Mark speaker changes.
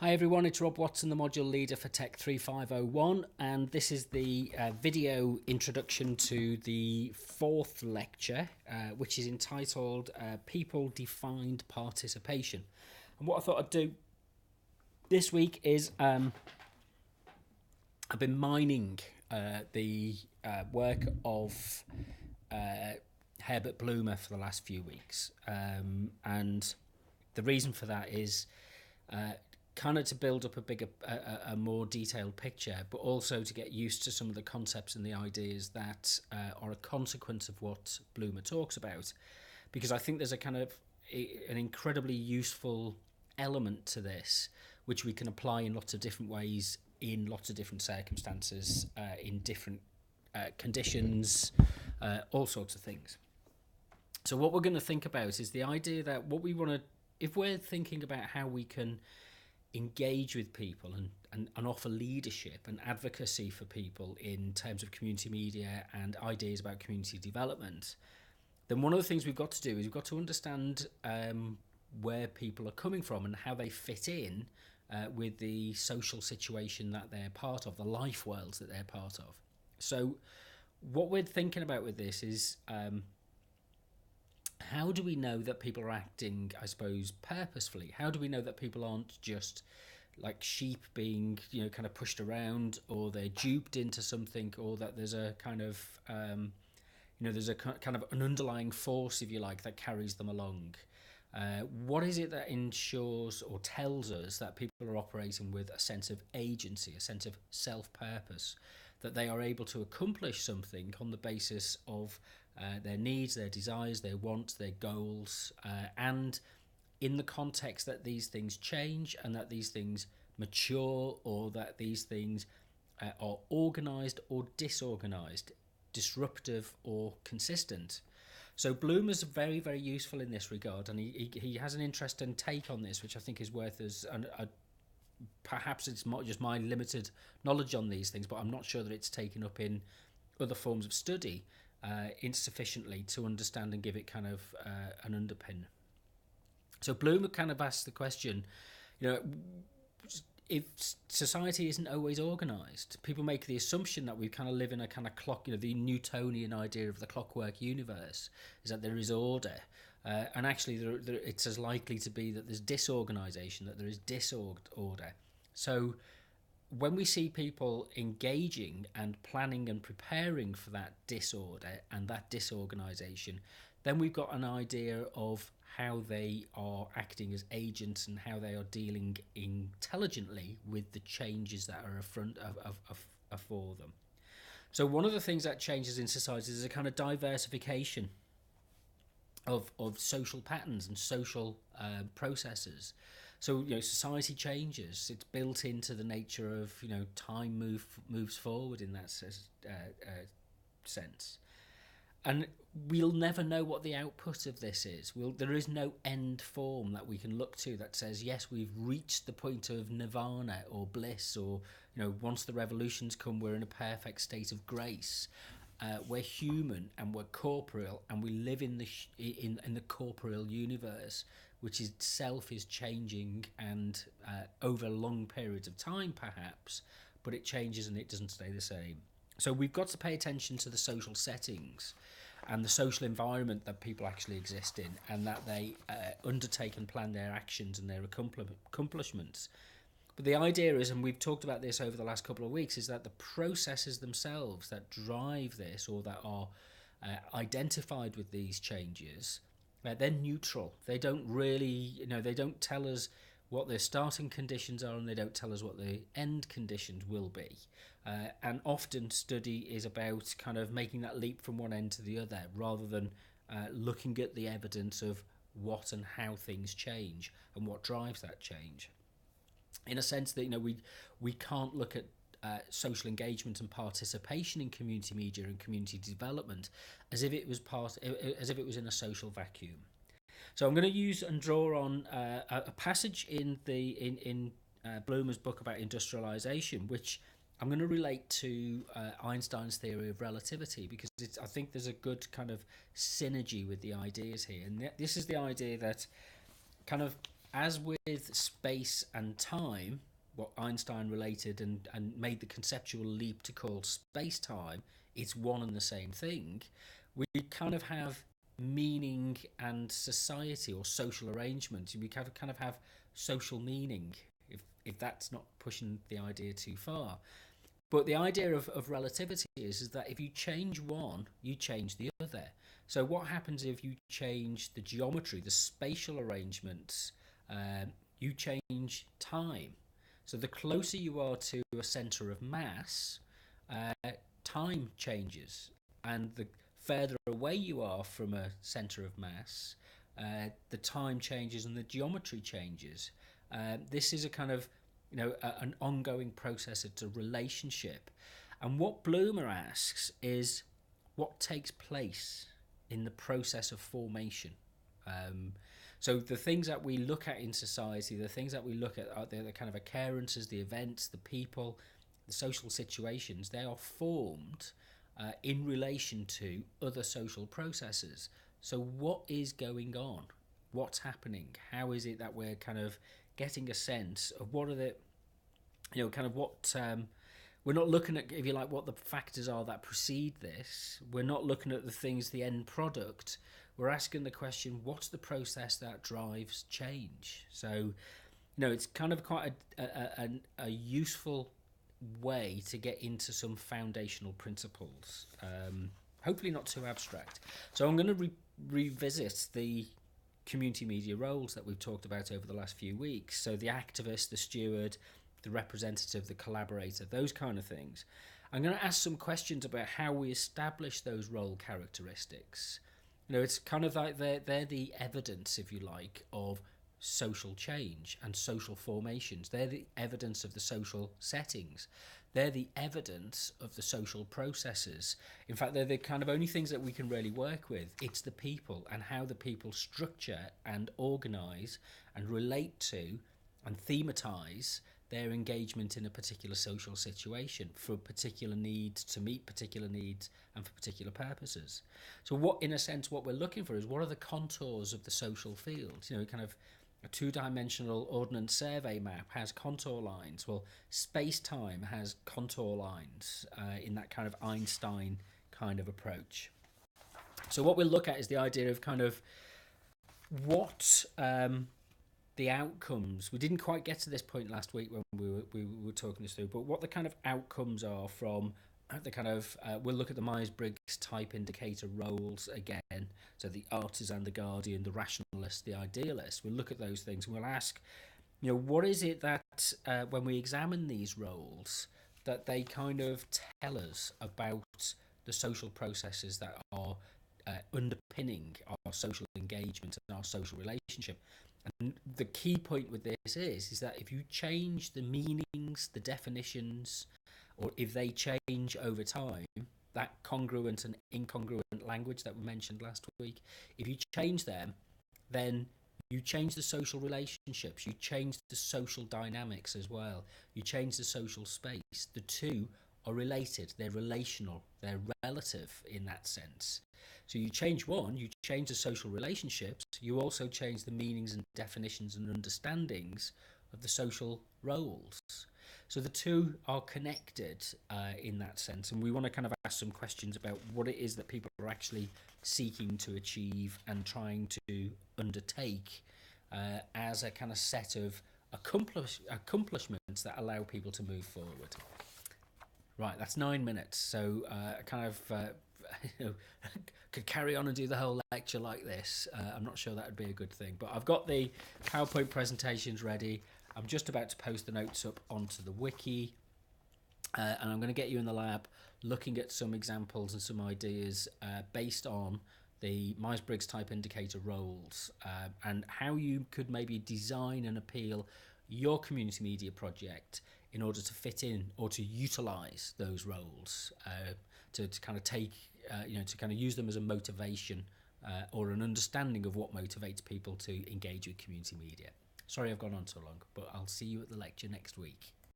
Speaker 1: Hi everyone, it's Rob Watson, the module leader for TECH3501, and this is the video introduction to the fourth lecture, which is entitled People-Defined Participation. And what I thought I'd do this week is I've been mining the work of Herbert Blumer for the last few weeks, and the reason for that is kind of to build up a more detailed picture, but also to get used to some of the concepts and the ideas that are a consequence of what Blumer talks about, because I think there's a kind of an incredibly useful element to this which we can apply in lots of different ways, in lots of different circumstances, in different conditions, all sorts of things. So what we're going to think about is the idea that what we want to, if we're thinking about how we can engage with people and offer leadership and advocacy for people in terms of community media and ideas about community development, then one of the things we've got to do is we've got to understand where people are coming from and how they fit in with the social situation that they're part of, the life worlds that they're part of. So what we're thinking about with this is how do we know that people are acting, I suppose, purposefully? How do we know that people aren't just like sheep being, kind of pushed around, or they're duped into something, or that there's a kind of, there's a kind of an underlying force, if you like, that carries them along? What is it that ensures or tells us that people are operating with a sense of agency, a sense of self-purpose, that they are able to accomplish something on the basis of their needs, their desires, their wants, their goals, and in the context that these things change and that these things mature, or that these things are organised or disorganised, disruptive or consistent. So Blumer's very, very useful in this regard, and he has an interesting take on this, which I think is worth us. And perhaps it's not just my limited knowledge on these things, but I'm not sure that it's taken up in other forms of study insufficiently to understand and give it kind of an underpin. So Blumer kind of asks the question, if society isn't always organised, people make the assumption that we kind of live in a kind of clock, the Newtonian idea of the clockwork universe, is that there is order. And actually it's as likely to be that there's disorganisation, that there is disorder. So when we see people engaging and planning and preparing for that disorder and that disorganisation, then we've got an idea of how they are acting as agents and how they are dealing intelligently with the changes that are for them. So one of the things that changes in society is a kind of diversification of social patterns and social processes. So society changes. It's built into the nature of time moves forward in that sense, and we'll never know what the output of this is. There is no end form that we can look to that says, yes, we've reached the point of nirvana or bliss, or once the revolutions come, we're in a perfect state of grace. We're human and we're corporeal, and we live in the corporeal universe, which itself is changing and over long periods of time perhaps, but it changes and it doesn't stay the same. So we've got to pay attention to the social settings and the social environment that people actually exist in, and that they undertake and plan their actions and their accomplishments. But the idea is, and we've talked about this over the last couple of weeks, is that the processes themselves that drive this, or that are identified with these changes, they're neutral. They don't really, they don't tell us what their starting conditions are, and they don't tell us what the end conditions will be. And often study is about kind of making that leap from one end to the other, rather than looking at the evidence of what and how things change and what drives that change. In a sense that we can't look at social engagement and participation in community media and community development as if it was in a social vacuum. So I'm going to use and draw on a passage in Blumer's book about industrialization, which I'm going to relate to Einstein's theory of relativity, because I think there's a good kind of synergy with the ideas here. And this is the idea that kind of as with space and time, what Einstein related and made the conceptual leap to call space-time, it's one and the same thing. We kind of have meaning and society or social arrangements. We kind of have social meaning, if that's not pushing the idea too far. But the idea of relativity is that if you change one, you change the other. So what happens if you change the geometry, the spatial arrangements? You change time. So the closer you are to a centre of mass, time changes, and the further away you are from a centre of mass, the time changes and the geometry changes. This is a kind of an ongoing process. It's a relationship. And what Bloomer asks is what takes place in the process of formation. So the things that we look at in society, the things that we look at are the kind of occurrences, the events, the people, the social situations. They are formed in relation to other social processes. So what is going on? What's happening? How is it that we're kind of getting a sense of what are the, we're not looking at, if you like, what the factors are that precede this. We're not looking at the things, the end product. We're asking the question, what's the process that drives change? So, it's kind of quite a useful way to get into some foundational principles. Hopefully not too abstract. So I'm going to revisit the community media roles that we've talked about over the last few weeks. So the activist, the steward, the representative, the collaborator, those kind of things. I'm going to ask some questions about how we establish those role characteristics. It's kind of like they're the evidence, if you like, of social change and social formations. They're the evidence of the social settings. They're the evidence of the social processes. In fact, they're the kind of only things that we can really work with. It's the people and how the people structure and organise and relate to and thematize their engagement in a particular social situation for particular needs, to meet particular needs and for particular purposes. So in a sense, what we're looking for is what are the contours of the social field? Kind of a two-dimensional ordnance survey map has contour lines. Well, space-time has contour lines in that kind of Einstein kind of approach. So what we'll look at is the idea of kind of what the outcomes. We didn't quite get to this point last week when we were talking this through, but what the kind of outcomes are from the kind of, we'll look at the Myers-Briggs type indicator roles again. So the artisan, the guardian, the rationalist, the idealist. We'll look at those things and we'll ask, what is it that when we examine these roles, that they kind of tell us about the social processes that are underpinning our social engagement and our social relationship. And the key point with this is that if you change the meanings, the definitions, or if they change over time, that congruent and incongruent language that we mentioned last week, if you change them, then you change the social relationships, you change the social dynamics as well, you change the social space. The two are related, they're relational, they're relative in that sense. So you change one, you change the social relationships, you also change the meanings and definitions and understandings of the social roles. So the two are connected in that sense, and we want to kind of ask some questions about what it is that people are actually seeking to achieve and trying to undertake as a kind of set of accomplishments that allow people to move forward. Right, that's 9 minutes, so kind of could carry on and do the whole lecture like this. I'm not sure that would be a good thing, but I've got the PowerPoint presentations ready. I'm just about to post the notes up onto the wiki, and I'm going to get you in the lab looking at some examples and some ideas based on the Myers-Briggs type indicator roles and how you could maybe design and appeal your community media project in order to fit in or to utilize those roles, to kind of take, to kind of use them as a motivation or an understanding of what motivates people to engage with community media. Sorry I've gone on so long, but I'll see you at the lecture next week.